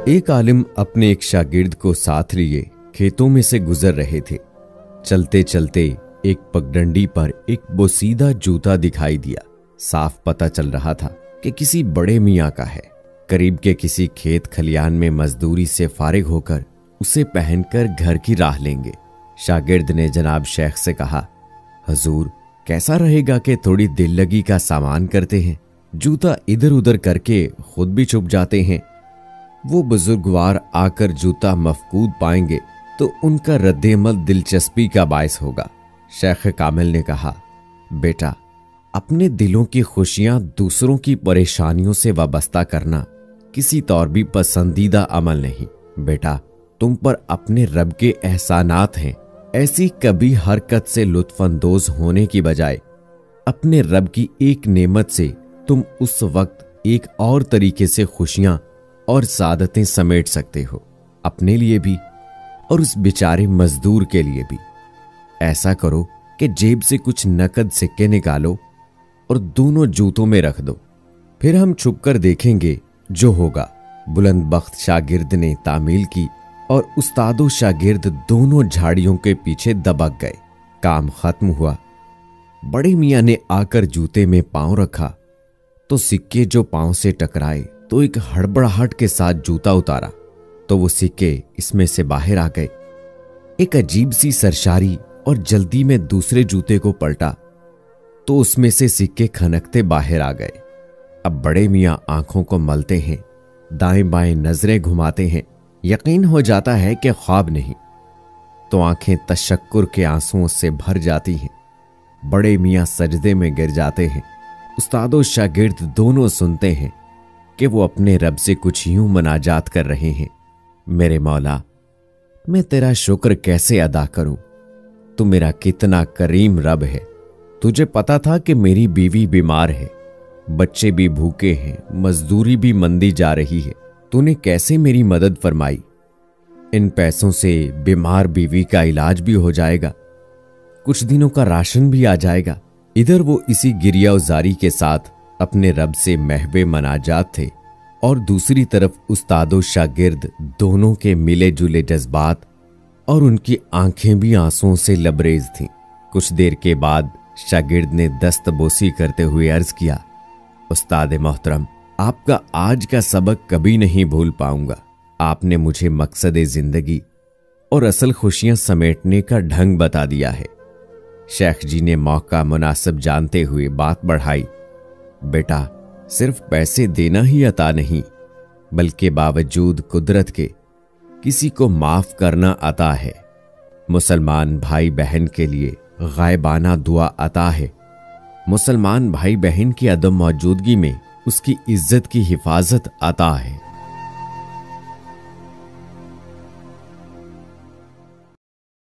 एक आलिम अपने एक शागिर्द को साथ लिए खेतों में से गुजर रहे थे। चलते चलते एक पगडंडी पर एक बोसीदा जूता दिखाई दिया। साफ पता चल रहा था कि किसी बड़े मियाँ का है। करीब के किसी खेत खलियान में मजदूरी से फारिग होकर उसे पहनकर घर की राह लेंगे। शागिर्द ने जनाब शेख से कहा, हजूर, कैसा रहेगा कि थोड़ी दिल लगी का सामान करते हैं, जूता इधर उधर करके खुद भी छुप जाते हैं। वो बुजुर्गवार आकर जूता मफकूद पाएंगे तो उनका रद्देमल दिलचस्पी का बायस होगा। शेख कामिल ने कहा, बेटा, अपने दिलों की खुशियां दूसरों की परेशानियों से वाबस्ता करना किसी तौर भी पसंदीदा अमल नहीं। बेटा, तुम पर अपने रब के एहसानात हैं। ऐसी कभी हरकत से लुत्फानंदोज होने की बजाय अपने रब की एक नेमत से तुम उस वक्त एक और तरीके से खुशियां और सादतें समेट सकते हो, अपने लिए भी और उस बेचारे मजदूर के लिए भी। ऐसा करो कि जेब से कुछ नकद सिक्के निकालो और दोनों जूतों में रख दो, फिर हम छुपकर देखेंगे जो होगा। बुलंदबख्त शागिर्द ने तामील की और उस्तादो शागिर्द दोनों झाड़ियों के पीछे दबक गए। काम खत्म हुआ। बड़े मियाँ ने आकर जूते में पांव रखा तो सिक्के जो पांव से टकराए तो एक हड़बड़ाहट के साथ जूता उतारा तो वो सिक्के इसमें से बाहर आ गए। एक अजीब सी सरशारी और जल्दी में दूसरे जूते को पलटा तो उसमें से सिक्के खनकते बाहर आ गए। अब बड़े मियाँ आंखों को मलते हैं, दाएं बाएं नजरें घुमाते हैं। यकीन हो जाता है कि ख्वाब नहीं, तो आंखें तशक्कुर के आंसुओं से भर जाती हैं। बड़े मियाँ सजदे में गिर जाते हैं। उस्तादो शागिर्द दोनों सुनते हैं कि वो अपने रब से कुछ यूं मनाजात कर रहे हैं, मेरे मौला, मैं तेरा शुक्र कैसे अदा करूं? तू मेरा कितना करीम रब है। तुझे पता था कि मेरी बीवी बीमार है, बच्चे भी भूखे हैं, मजदूरी भी मंदी जा रही है। तूने कैसे मेरी मदद फरमाई। इन पैसों से बीमार बीवी का इलाज भी हो जाएगा, कुछ दिनों का राशन भी आ जाएगा। इधर वो इसी गिरियाउजारी के साथ अपने रब से महवे मनाजात थे और दूसरी तरफ उस्तादो शागिर्द दोनों के मिले जुले जज्बात और उनकी आंखें भी आंसुओं से लबरेज थीं। कुछ देर के बाद शागिर्द ने दस्तबोसी करते हुए अर्ज किया, उस्ताद मोहतरम, आपका आज का सबक कभी नहीं भूल पाऊंगा। आपने मुझे मकसद जिंदगी और असल खुशियां समेटने का ढंग बता दिया है। शेख जी ने मौका मुनासिब जानते हुए बात बढ़ाई, बेटा, सिर्फ पैसे देना ही अता नहीं, बल्कि बावजूद कुदरत के किसी को माफ करना अता है। मुसलमान भाई बहन के लिए गायबाना दुआ अता है। मुसलमान भाई बहन की अदम मौजूदगी में उसकी इज्जत की हिफाजत अता है।